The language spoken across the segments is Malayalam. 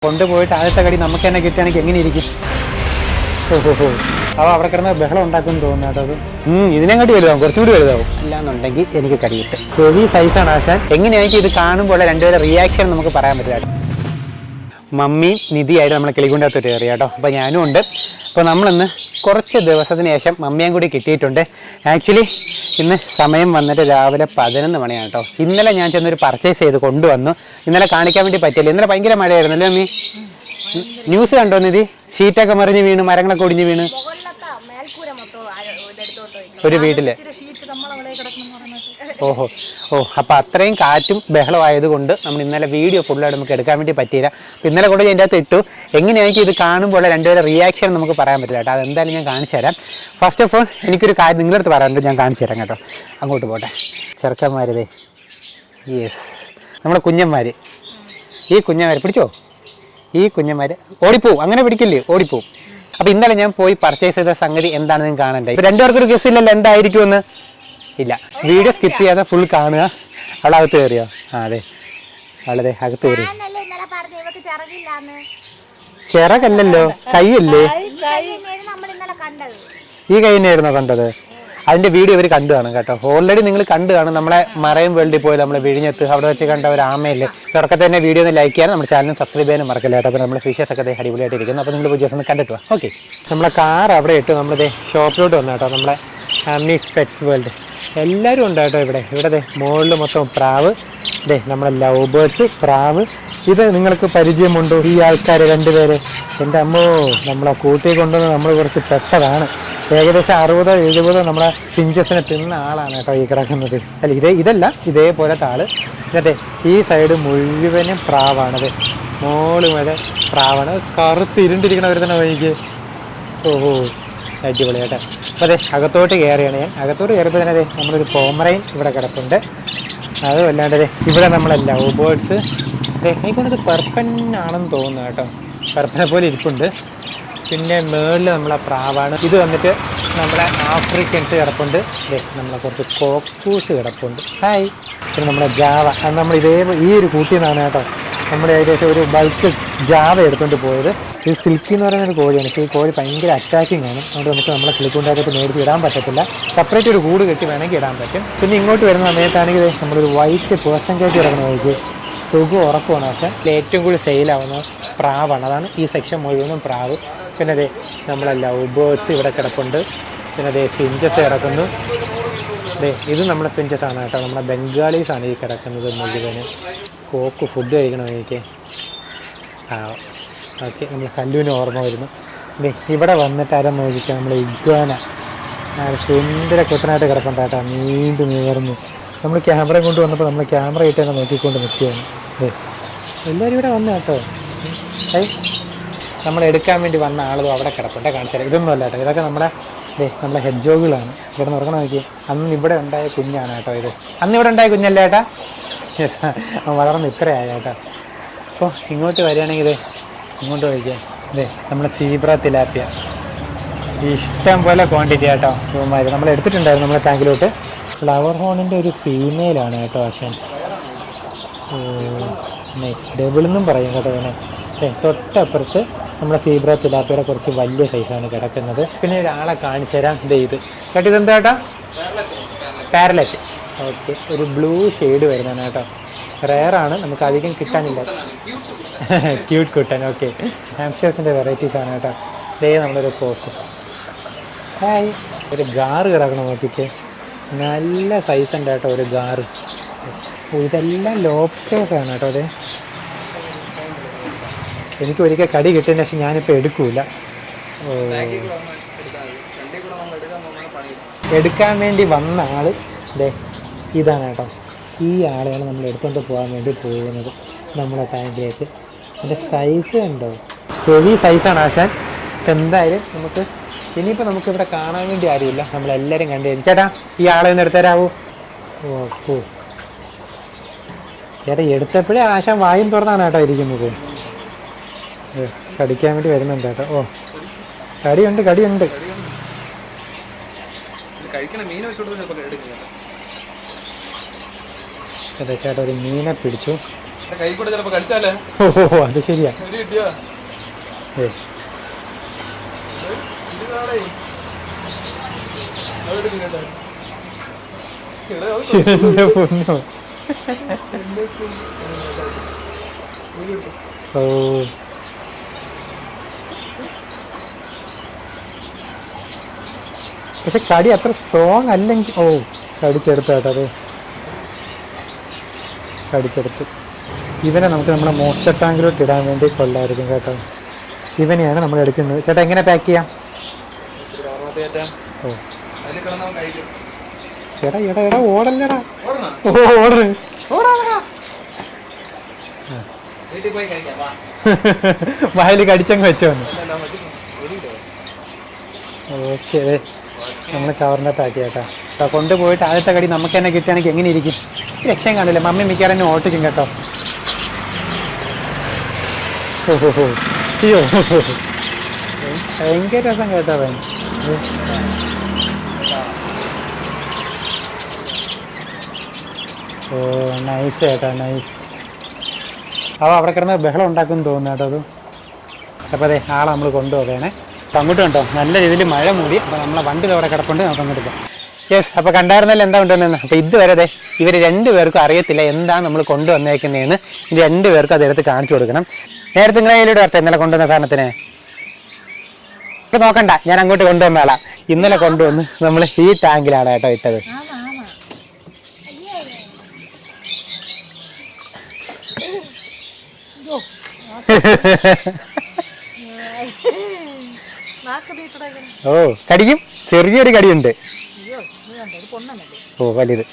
കൊണ്ടുപോയിട്ട് ആദ്യത്തെ കടി നമുക്ക് തന്നെ കിട്ടുകയാണെങ്കിൽ എങ്ങനെ ഇരിക്കും? ഓഹോ, അപ്പോൾ അവിടെ കിടന്ന് ബഹളം ഉണ്ടാക്കുമെന്ന് തോന്നുന്നു കേട്ടോ. അത് ഇതിനെങ്ങോട്ട് വലുതാവും, കുറച്ചുകൂടി വലുതാവും. അല്ലാന്നുണ്ടെങ്കിൽ എനിക്ക് കടി കിട്ടും. ഹെവി സൈസാണ് ആശാൻ. എങ്ങനെയായിരിക്കും ഇത് കാണുമ്പോൾ രണ്ടുപേരുടെ റിയാക്ഷൻ നമുക്ക് പറയാൻ പറ്റില്ല. മമ്മി നിധിയായിട്ട് നമ്മളെ കിളികൊണ്ടകത്ത് കയറി കേട്ടോ. അപ്പോൾ ഞാനും ഉണ്ട്. അപ്പോൾ നമ്മളിന്ന് കുറച്ച് ദിവസത്തിന് ശേഷം മമ്മിയും കൂടി കിട്ടിയിട്ടുണ്ട്. ആക്ച്വലി ഇന്ന് സമയം വന്നിട്ട് രാവിലെ 11 മണിയാണ് കേട്ടോ. ഇന്നലെ ഞാൻ ചെന്നൊരു പർച്ചേസ് ചെയ്ത് കൊണ്ടുവന്നു. ഇന്നലെ കാണിക്കാൻ വേണ്ടി പറ്റില്ല. ഇന്നലെ ഭയങ്കര മഴയായിരുന്നല്ലേ മമ്മി? ന്യൂസ് കണ്ടോ നിധി? ഷീറ്റൊക്കെ മറിഞ്ഞ് വീണ്, മരങ്ങളൊക്കെ ഒടിഞ്ഞ് വീണ് ഒരു വീട്ടില്. ഓഹോ അപ്പോൾ അത്രയും കാറ്റും ബഹളമായതുകൊണ്ട് നമ്മൾ ഇന്നലെ വീഡിയോ ഫുള്ളായിട്ട് നമുക്ക് എടുക്കാൻ വേണ്ടി പറ്റിയില്ല. ഇന്നലെ കൊണ്ട് ഞാൻ എൻ്റെ അകത്ത് ഇട്ടു. എങ്ങനെയായിരിക്കും ഇത് കാണുമ്പോൾ രണ്ടുപേരുടെ റിയാക്ഷൻ നമുക്ക് പറയാൻ പറ്റില്ല കേട്ടോ. അതെന്തായാലും ഞാൻ കാണിച്ചു തരാം. ഫസ്റ്റ് ഓഫ് ഓൾ എനിക്കൊരു കാര്യം നിങ്ങളുടെ അടുത്ത് പറയാനുണ്ട്, ഞാൻ കാണിച്ചു തരാം കേട്ടോ. അങ്ങോട്ട് പോട്ടെ. ചെറുക്കന്മാരിതേ, യെസ്, നമ്മുടെ കുഞ്ഞന്മാർ. ഈ കുഞ്ഞന്മാർ പിടിച്ചോ, ഈ കുഞ്ഞന്മാർ ഓടിപ്പോവും. അങ്ങനെ പിടിക്കില്ലേ, ഓടിപ്പോവും. അപ്പോൾ ഇന്നലെ ഞാൻ പോയി പർച്ചേസ് ചെയ്ത സംഗതി എന്താണെന്ന് ഞാൻ കാണണ്ടേ. ഇപ്പോൾ രണ്ടുപേർക്കൊരു ഗസ് ഇല്ലല്ലോ എന്തായിരിക്കുമെന്ന്. ഇല്ല, വീഡിയോ സ്കിപ്പ് ചെയ്യാതെ ഫുൾ കാണുക. അവളകത്ത് കയറിയോ? അതെ, അവളതെ അകത്ത് കയറി. ചിറകല്ലല്ലോ, കൈയല്ലേ. ഈ കൈ തന്നെയായിരുന്നോ കണ്ടത്? അതിൻ്റെ വീഡിയോ ഇവർ കണ്ടു കാണും കേട്ടോ. ഓൾറെഡി നിങ്ങൾ കണ്ടു കാണും. നമ്മളെ മറൈൻ വേൾഡിൽ പോയി നമ്മൾ വിഴിഞ്ഞത്ത് അവിടെ വെച്ച് കണ്ട ഒരു ആമയല്ലേ. തുടക്കത്തിൽ തന്നെ വീഡിയോ ഒന്ന് ലൈക്ക് ചെയ്യാനും നമ്മുടെ ചാനൽ സബ്സ്ക്രൈബ് ചെയ്യാനും മറക്കില്ല കേട്ടോ. അപ്പോൾ നമ്മുടെ ഫിഷസ് ഒക്കെ അടിപൊളിയായിട്ട് ഇരിക്കുന്നു. അപ്പോൾ നിങ്ങൾ ജസ്റ്റ് ഒന്ന് കണ്ടിട്ട് വാ. ഓക്കെ, നമ്മളെ കാർ അവിടെ ഇട്ട് നമ്മളിതേ ഷോപ്പിലോട്ട് വന്നു കേട്ടോ. നമ്മളെ അമ്മീസ് പെറ്റ്സ് വേൾഡ് എല്ലാവരും ഉണ്ട് കേട്ടോ ഇവിടെ. ഇവിടെ മുകളിൽ മൊത്തം പ്രാവ്, നമ്മുടെ ലവ് ബേർഡ്സ്, പ്രാവ്. ഇത് നിങ്ങൾക്ക് പരിചയമുണ്ടോ ഈ ആൾക്കാർ രണ്ടുപേര്? എൻ്റെ അമ്മോ, നമ്മളെ കൂട്ടി കൊണ്ടുവന്ന് നമ്മൾ കുറച്ച് പെട്ടതാണ്. ഏകദേശം 60-70 നമ്മളെ ഫിഞ്ചസിനെ തിന്ന ആളാണ് കേട്ടോ ഈ കിടക്കുന്നത്. അല്ല, ഇതല്ല, ഇതേപോലത്തെ ആള്. എന്നിട്ട് ഈ സൈഡ് മുഴുവനും പ്രാവാണത്. മോള് വരെ പ്രാവാണ്. കറുത്ത് ഇരുണ്ടിരിക്കണവർ തന്നെ വഴിക്ക്. ഓഹോ, അടിപൊളി കേട്ടോ. അപ്പോൾ അതെ അകത്തോട്ട് കയറിയാണ് ഞാൻ. അകത്തോട്ട് കയറിയപ്പോൾ തന്നെ അതെ നമ്മളൊരു പോമറൈൻ ഇവിടെ കിടപ്പുണ്ട്. അതും അല്ലാണ്ട് ഇവിടെ നമ്മളെ ലവ് ബേർഡ്സ്. എനിക്കൊന്നത് പെർപ്പനാണെന്ന് തോന്നുന്നു കേട്ടോ. പെർപ്പനെ പോലെ ഇരിപ്പുണ്ട്. പിന്നെ മേളിൽ നമ്മളെ പ്രാവാണ്. ഇത് വന്നിട്ട് നമ്മളെ ആഫ്രിക്കൻസ് കിടപ്പുണ്ട്. നമ്മളെ കുറച്ച് കോക്കൂസ് കിടപ്പുണ്ട്. ഹായ്. പിന്നെ നമ്മുടെ ജാവ, അത് നമ്മൾ ഈ ഒരു കൂട്ടിൽ നിന്നാണ് കേട്ടോ നമ്മൾ ഏകദേശം ഒരു ബൾക്ക് ജാവ എടുത്തുകൊണ്ട് പോയത്. ഇത് സിൽക്കി എന്ന് പറയുന്നൊരു കോഴിയാണ്. പക്ഷേ ഈ കോഴി ഭയങ്കര അറ്റാക്കിംഗ് ആണ്. അതുകൊണ്ട് നമുക്ക് നമ്മളെ കിളിക്കൊണ്ടായിട്ട് മേടിച്ച് ഇടാൻ പറ്റത്തില്ല. സെപ്പറേറ്റ് ഒരു കൂട് കെട്ടി വേണമെങ്കിൽ ഇടാൻ പറ്റും. പിന്നെ ഇങ്ങോട്ട് വരുന്ന സമയത്താണെങ്കിൽ നമ്മളൊരു വൈറ്റ് പേഴ്സൺ കേട്ട് കിടക്കുന്ന കോഴിക്ക് സുഖം ഉറക്കുവാണ്. പക്ഷേ ഏറ്റവും കൂടുതൽ സെയിലാവുന്ന പ്രാവാണ്. അതാണ് ഈ സെക്ഷൻ മുഴുവനും പ്രാവ്. പിന്നെ അതെ നമ്മളെ ലവ് ബേർഡ്സ് ഇവിടെ കിടപ്പുണ്ട്. പിന്നെ അതേ ഫിഞ്ചസ് കിടക്കുന്നു. ഇത് നമ്മുടെ ഫിഞ്ചസ് ആണ് കേട്ടോ. നമ്മുടെ ബംഗാളീസാണ് ഈ കിടക്കുന്നത് മുഴുവന്. കോക്ക് ഫുഡ് കഴിക്കണം എനിക്ക്. ഓക്കെ, നമ്മൾ കല്ലുവിന് ഓർമ്മ വരുന്നു. ഇവിടെ വന്നിട്ട് ആരും നോക്കിക്കാം, നമ്മൾ ഇഗ്വാന സുന്ദര കുട്ടനായിട്ട് കിടപ്പുണ്ട് കേട്ടോ. നീണ്ടു നേർന്നു. നമ്മൾ ക്യാമറ കൊണ്ട് വന്നപ്പോൾ നമ്മൾ ക്യാമറ ഇട്ട് തന്നെ നോക്കിക്കൊണ്ട് നിൽക്കുകയാണ്. എല്ലാവരും ഇവിടെ വന്നു കേട്ടോ. നമ്മൾ എടുക്കാൻ വേണ്ടി വന്ന ആളും അവിടെ കിടപ്പുണ്ട്. കാണിച്ചാൽ ഇതൊന്നും അല്ല കേട്ടോ. ഇതൊക്കെ നമ്മളെ ഹെഡ് ജോഗുകളാണ്. ഇവിടെ നിന്ന് ഉറങ്ങണം നോക്കി. അന്ന് ഇവിടെ ഉണ്ടായ കുഞ്ഞാണ് കേട്ടോ ഇത്. അന്ന് ഇവിടെ ഉണ്ടായ കുഞ്ഞല്ലേ ഏട്ടാ? യെസ്, വളർന്ന് ഇത്രയായ കേട്ടോ. അപ്പോൾ ഇങ്ങോട്ട് വരികയാണെങ്കിൽ ഇങ്ങോട്ട് കഴിക്കാം. നമ്മുടെ സീബ്ര തിലാപ്പിയ ഇഷ്ടം പോലെ ക്വാണ്ടിറ്റി കേട്ടോ. ഇവന്മാർ നമ്മൾ എടുത്തിട്ടുണ്ടായിരുന്നു നമ്മുടെ ടാങ്കിലോട്ട്. ഫ്ലവർ ഹോണിൻ്റെ ഒരു ഫീമെയിലാണ് കേട്ടോ. പക്ഷേ നൈസ് ഡബിളെന്നും പറയും കേട്ടോ ഇതിനെ. തൊട്ടപ്പുറത്ത് നമ്മുടെ സീബ്ര തിലാപ്പിയുടെ കുറച്ച് വലിയ സൈസാണ് കിടക്കുന്നത്. പിന്നെ ഒരാളെ കാണിച്ചു തരാം. ഇത് കേട്ടോ. ഇതെന്താ കേട്ടോ? പാരലറ്റ്. ഓക്കെ, ഒരു ബ്ലൂ ഷെയ്ഡ് വരുന്നതാണ് കേട്ടോ. റെയറാണ്, നമുക്ക് അധികം കിട്ടാനില്ല. ക്യൂട്ട് കുട്ടൻ. ഓക്കെ, ഹാംസ്റ്റേഴ്സിൻ്റെ വെറൈറ്റീസാണ് കേട്ടോ. നമ്മളൊരു പോസ്റ്റ്. ഹായ്. ഒരു ഗാറ് കിടക്കണം നോക്കിയിട്ട്. നല്ല സൈസ് ഉണ്ട് കേട്ടോ ഒരു ഗാറ്. ഇതെല്ലാം ലോബ്സ്റ്റേഴ്സാണ് കേട്ടോ. അതെ, എനിക്ക് ഒരിക്കൽ കടി കിട്ടിയതിന് ശേഷം ഞാനിപ്പോൾ എടുക്കൂല. എടുക്കാൻ വേണ്ടി വന്ന ആൾ ഇതാണ് കേട്ടോ. ഈ ആളെയാണ് നമ്മൾ എടുത്തുകൊണ്ട് പോകാൻ വേണ്ടി പോകുന്നത് നമ്മുടെ ടാങ്കിലേക്ക്. അതിൻ്റെ സൈസ് ഉണ്ടോ? ഹെവി സൈസാണ് ആശാൻ. എന്തായാലും ഇനിയിപ്പോൾ നമുക്കിവിടെ കാണാൻ വേണ്ടി ആരുമില്ല. നമ്മളെല്ലാവരും കണ്ടു കഴിഞ്ഞു. ചേട്ടാ, ഈ ആളെ ഒന്ന് എടുത്തരാവോ? ഓ ചേട്ടാ, എടുത്തപ്പോഴേ ആശാൻ വായും തുറന്നാണ് കേട്ടോ ഇരിക്കുന്നത്. കടിക്കാൻ വേണ്ടി വരുന്നുണ്ട് കേട്ടോ. ഓ, കടിയുണ്ട്. അതെ ചേട്ടാ, ഒരു മീനെ പിടിച്ചു. ഓ അത് ശരിയാ. ഓ പക്ഷെ കടി അത്ര സ്ട്രോങ് അല്ലെങ്കിൽ ഓ കടിച്ചെടുത്ത് കേട്ടോ. അത് കടിച്ചെടുത്ത്. ഇവനെ നമുക്ക് നമ്മുടെ മോസ്റ്റർ ടാങ്കിലോട്ട് ഇടാൻ വേണ്ടി കൊള്ളായിരിക്കും കേട്ടോ. ഇവനെയാണ് നമ്മൾ എടുക്കുന്നത്. ചേട്ടാ എങ്ങനെ പാക്ക് ചെയ്യാം? ഓ ചേട്ടാ എടാ എടാ ഓടല്ലടാ. ഓ ഓർഡർ വായിൽ കടിച്ചങ്ങ് വെച്ചോ. ഓക്കെ നമ്മൾ കവറിൻ്റെ പാക്ക് കേട്ടോ. അപ്പോൾ കൊണ്ടുപോയിട്ട് ആദ്യത്തെ കടി നമുക്ക് തന്നെ കിട്ടുകയാണെങ്കിൽ എങ്ങനെ ഇരിക്കും? രക്ഷയും കാണില്ല. മമ്മി മിക്കവാറും എന്നെ ഓട്ടിക്കും കേട്ടോ. ഓഹോ അയ്യോ ഭയങ്കര രസം കേട്ടോ. ഓ നൈസ് കേട്ടോ നൈസ്. അപ്പോൾ അവിടെ കിടന്ന് ബഹളം ഉണ്ടാക്കുമെന്ന് തോന്നുന്നു കേട്ടോ. അത് അപ്പോൾ അതെ ആളെ നമ്മൾ കൊണ്ടുപോകണേ. അപ്പം അങ്ങോട്ട് കണ്ടോ നല്ല രീതിയിൽ മഴ മൂടി. അപ്പോൾ നമ്മളെ വണ്ടി അവിടെ കിടപ്പുണ്ട്. നമുക്ക് അങ്ങോട്ട് പോകാം. യെസ് അപ്പോൾ കണ്ടായിരുന്നല്ലോ എന്താ കൊണ്ടുവന്നെന്ന്. അപ്പോൾ ഇതുവരെ അതെ ഇവർ രണ്ടുപേർക്കും അറിയത്തില്ല എന്താണ് നമ്മൾ കൊണ്ടുവന്നേക്കുന്നതെന്ന്. ഇത് രണ്ടുപേർക്കും അതെടുത്ത് കാണിച്ചു കൊടുക്കണം. നേരത്തെ നിങ്ങളെ കയ്യിലൂടെ വരട്ടെ ഇന്നലെ കൊണ്ടുവന്ന സാധനത്തിന്. നോക്കണ്ട ഞാൻ അങ്ങോട്ട് കൊണ്ടുവന്ന ആളാ. ഇന്നലെ കൊണ്ടുവന്ന് നമ്മൾ ഈ ടാങ്കിലാണ് കേട്ടോ ഇട്ടത്. ഓ കടിക്കും. ചെറിയൊരു കടിയുണ്ട്. ഓ വലുത്.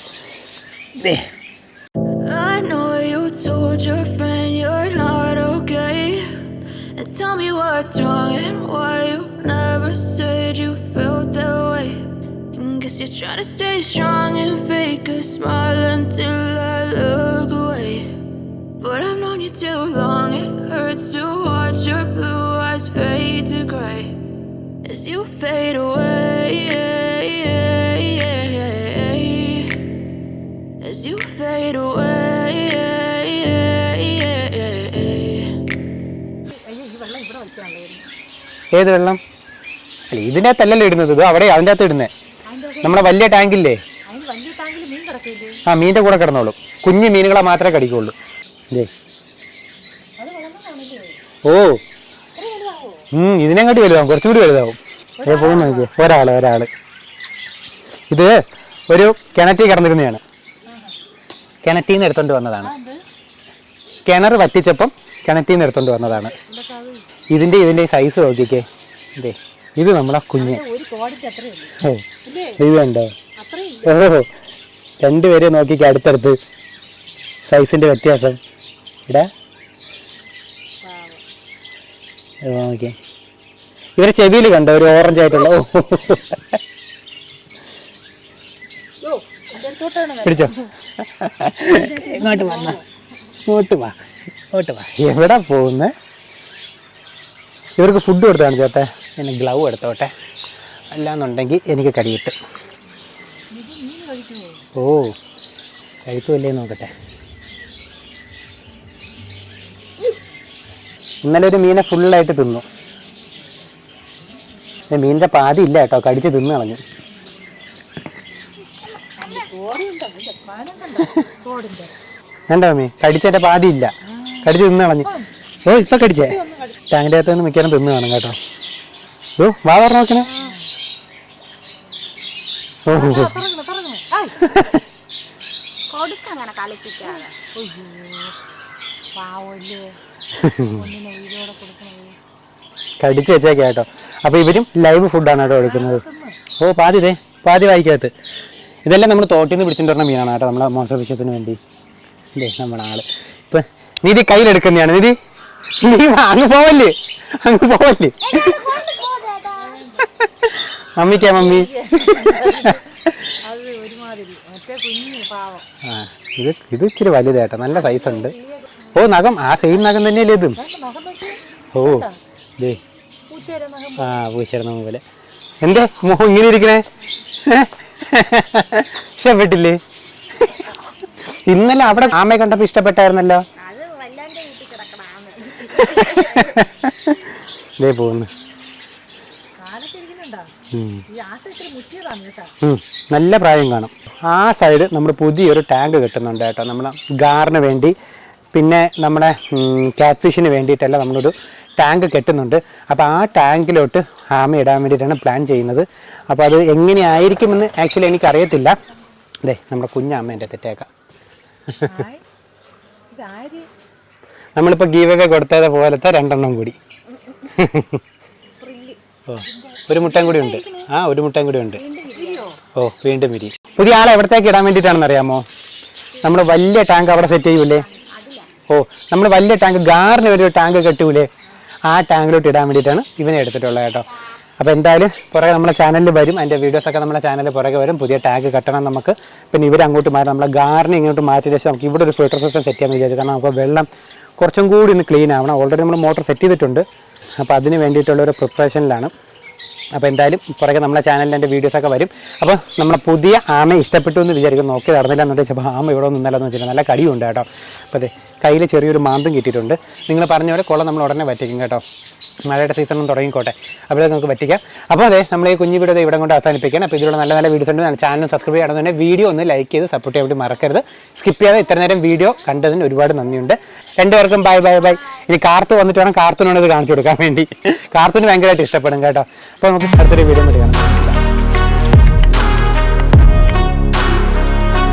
I know you told your friend you're not okay, and tell me what's wrong and why you never said you felt that way. Guess you're trying to stay strong and fake a smile until I look away. But I've known you too long, it hurts to watch your blue eyes fade to grey as you fade away, as you fade away. ഏത് വെള്ളം? അല്ല ഇതിൻ്റെ അകത്തല്ലല്ലോ ഇടുന്നത്. ഇത് അവിടെ അതിൻ്റെ അകത്ത് ഇടുന്നേ. നമ്മളെ വലിയ ടാങ്കില്ലേ ആ മീനിൻ്റെ കൂടെ കിടന്നോളൂ. കുഞ്ഞു മീനുകളെ മാത്രമേ കടിക്കുള്ളൂ. ഓ ഇതിനെങ്ങോട്ട് വലുതാവും. കുറച്ചുകൂടി വലുതാവും. പോകുന്ന നോക്കിയേ. ഒരാള് ഇത് ഒരു കിണറ്റിൽ കിടന്നിരുന്നതാണ്. കിണറ്റിൽ നിന്ന് എടുത്തോണ്ട് വന്നതാണ്. കിണർ വറ്റിച്ചപ്പം കിണറ്റിൽ നിന്ന് എടുത്തോണ്ട് വന്നതാണ്. ഇതിൻ്റെ സൈസ് നോക്കിക്കേ. ഇത് നമ്മളെ കുഞ്ഞ്. ഇത് കണ്ടോ? ഓ രണ്ടുപേരെ നോക്കിക്കേ അടുത്തടുത്ത് സൈസിന്റെ വ്യത്യാസം. ഇവിടെ ഓക്കെ ഇവരെ ചെവിയിൽ കണ്ടോ ഒരു ഓറഞ്ച് ആയിട്ടുള്ള. പിടിച്ചോ. ഇങ്ങോട്ട് വന്ന ഇങ്ങോട്ട് വാ. എവിടെ പോകുന്നേ? ഇവർക്ക് ഫുഡ് കൊടുത്താണ് ചേട്ടെ. എന്നെ ഗ്ലൗ എടുത്തോട്ടെ, അല്ലാന്നുണ്ടെങ്കിൽ എനിക്ക് കടി കിട്ടും. ഓ കഴിക്കുമല്ലേ നോക്കട്ടെ. ഇന്നലെ ഒരു മീനെ ഫുള്ളായിട്ട് തിന്നു. മീനിൻ്റെ പാതി ഇല്ല കേട്ടോ, കടിച്ച് തിന്നു കളഞ്ഞു. കണ്ടോ മീ കടിച്ചതിൻ്റെ പാതി ഇല്ല, കടിച്ച് തിന്നു കളഞ്ഞു. ഓ ഇപ്പം കടിച്ചേ. ടാങ്കിൻ്റെ അകത്ത് നിന്ന് മിക്കവാറും തിന്നു കാണും കേട്ടോ. ഓ വാ പറഞ്ഞു നോക്കണേ. ഓ കടിച്ചു വെച്ചേക്ക കേട്ടോ. അപ്പൊ ഇവരും ലൈവ് ഫുഡാണ് കേട്ടോ എടുക്കുന്നത്. ഓ പാതി വായിക്കകത്ത്. ഇതെല്ലാം നമ്മൾ തോട്ടിൽ നിന്ന് പിടിച്ചിട്ട് വരുന്ന മീനാണ് കേട്ടോ, നമ്മളെ മോൺസ്റ്റർ ഫിഷത്തിന് വേണ്ടി. ഇല്ലേ നമ്മുടെ ആള് ഇപ്പൊ നിധി കയ്യിലെടുക്കുന്നതാണ്. നിധി നീ അങ്ങ് പോവല്ലേ മമ്മിക്കാ മമ്മി. ഇത് ഇച്ചിരി വലുതായിട്ടോ, നല്ല സൈസ് ഉണ്ട്. ഓ നഖം ആ സെയിം നഖം തന്നെയല്ലേ ഇതും. ഓ ദേ പൂച്ചേര നഖം പോലെ. എന്തേ മോഹം ഇങ്ങനെ ഇരിക്കണേ? ഇഷ്ടപ്പെട്ടില്ലേ? ഇന്നലെ അവിടെ ആമയെ കണ്ടപ്പോ ഇഷ്ടപ്പെട്ടായിരുന്നല്ലോ. ഇതേ പോകുന്നു. നല്ല പ്രായം കാണും. ആ സൈഡ് നമ്മൾ പുതിയൊരു ടാങ്ക് കെട്ടുന്നുണ്ട് കേട്ടോ, നമ്മൾ ഗാറിന് വേണ്ടി പിന്നെ നമ്മുടെ ക്യാറ്റ് ഫിഷിന് വേണ്ടിയിട്ടല്ല നമ്മളൊരു ടാങ്ക് കെട്ടുന്നുണ്ട്. അപ്പോൾ ആ ടാങ്കിലോട്ട് ആമ ഇടാൻ വേണ്ടിയിട്ടാണ് പ്ലാൻ ചെയ്യുന്നത്. അപ്പോൾ അത് എങ്ങനെയായിരിക്കുമെന്ന് ആക്ച്വലി എനിക്കറിയത്തില്ല. അതെ നമ്മുടെ കുഞ്ഞാമ്മേൻ്റെ തെറ്റേക്കാം. നമ്മളിപ്പോൾ ഗീവൊക്കെ കൊടുത്തത് പോലത്തെ 2 എണ്ണം കൂടി. ഓ ഒരു മുട്ടയും കൂടി ഉണ്ട്. ഒരു മുട്ടയും കൂടി ഉണ്ട്. ഓ വീണ്ടും വിരി. പുതിയ ആളെ എവിടത്തേക്ക് ഇടാൻ വേണ്ടിയിട്ടാണെന്ന് അറിയാമോ? നമ്മൾ വലിയ ടാങ്ക് അവിടെ സെറ്റ് ചെയ്യൂലേ? നമ്മൾ വലിയ ടാങ്ക് ഗാറിന് ഒരു ടാങ്ക് കെട്ടൂലേ? ആ ടാങ്കിലോട്ട് ഇടാൻ വേണ്ടിയിട്ടാണ് ഇവനെ എടുത്തിട്ടുള്ളത് കേട്ടോ. അപ്പോൾ എന്തായാലും പുറകെ നമ്മുടെ ചാനലിൽ വരും, അതിൻ്റെ വീഡിയോസൊക്കെ നമ്മുടെ ചാനലിൽ പുറകെ വരും. പുതിയ ടാങ്ക് കെട്ടണം നമുക്ക്. പിന്നെ ഇവരങ്ങോട്ട് മാറി നമ്മളെ ഗാറിനെ ഇങ്ങോട്ട് മാറ്റിയ ശേഷം നമുക്ക് ഇവിടെ ഒരു ഫിൽട്ടർ സിസ്റ്റം സെറ്റ് ചെയ്യാൻ വിചാരിച്ചു. കാരണം നമുക്ക് വെള്ളം കുറച്ചും കൂടി ഒന്ന് ക്ലീൻ ആവണം. ഓൾറെഡി നമ്മൾ മോട്ടർ സെറ്റ് ചെയ്തിട്ടുണ്ട്. അപ്പോൾ അതിന് വേണ്ടിയിട്ടുള്ളൊരു പ്രിപ്പറേഷനിലാണ്. അപ്പോൾ എന്തായാലും പുറകെ നമ്മളെ ചാനലിൽ എൻ്റെ വീഡിയോസൊക്കെ വരും. അപ്പോൾ നമ്മളെ പുതിയ ആമ ഇഷ്ടപ്പെട്ടു എന്ന് വിചാരിക്കും. നോക്കി നടന്നില്ല എന്നുണ്ടെങ്കിൽ ചിലപ്പോൾ ആമ ഇവിടെ നിന്നല്ലെന്ന് വെച്ചിട്ട് നല്ല കടിയുണ്ട് കേട്ടോ. അപ്പോൾ അതെ കയ്യിൽ ചെറിയൊരു മാന്തും കിട്ടിയിട്ടുണ്ട്. നിങ്ങൾ പറഞ്ഞ പോലെ കുളം നമ്മൾ ഉടനെ വറ്റിക്കും കേട്ടോ. മഴയുടെ സീസണും തുടങ്ങിക്കോട്ടെ, അപ്പോൾ നമുക്ക് വറ്റിക്കാം. അപ്പോൾ അതെ നമ്മൾ ഈ കുഞ്ഞു വീഡിയോ ഇവിടെ കൊണ്ട് അവസാനിപ്പിക്കണം. അപ്പോൾ ഇതിലുള്ള നല്ല നല്ല വീഡിയോസ് ഉണ്ട്. ചാനൽ സബ്സ്ക്രൈബ് ചെയ്യണം തന്നെ, വീഡിയോ ഒന്ന് ലൈക്ക് ചെയ്ത് സപ്പോർട്ട് ചെയ്യാൻ വേണ്ടി മറക്കരുത്. സ്കിപ്പ് ചെയ്യാതെ ഇത്ര നേരം വീഡിയോ കണ്ടതിന് ഒരുപാട് നന്ദിയുണ്ട്. രണ്ടുപേർക്കും ബൈ ബൈ ബൈ. ഇനി കാർത്ത് വന്നിട്ട് വേണം കാർത്തൂനോട് ഇത് കാണിച്ചു കൊടുക്കാൻ വേണ്ടി. കാർത്തൂന് ഭയങ്കരമായിട്ട് ഇഷ്ടപ്പെടും കേട്ടോ. അപ്പോൾ നമുക്ക് അടുത്തൊരു വീഡിയോ കാണാം.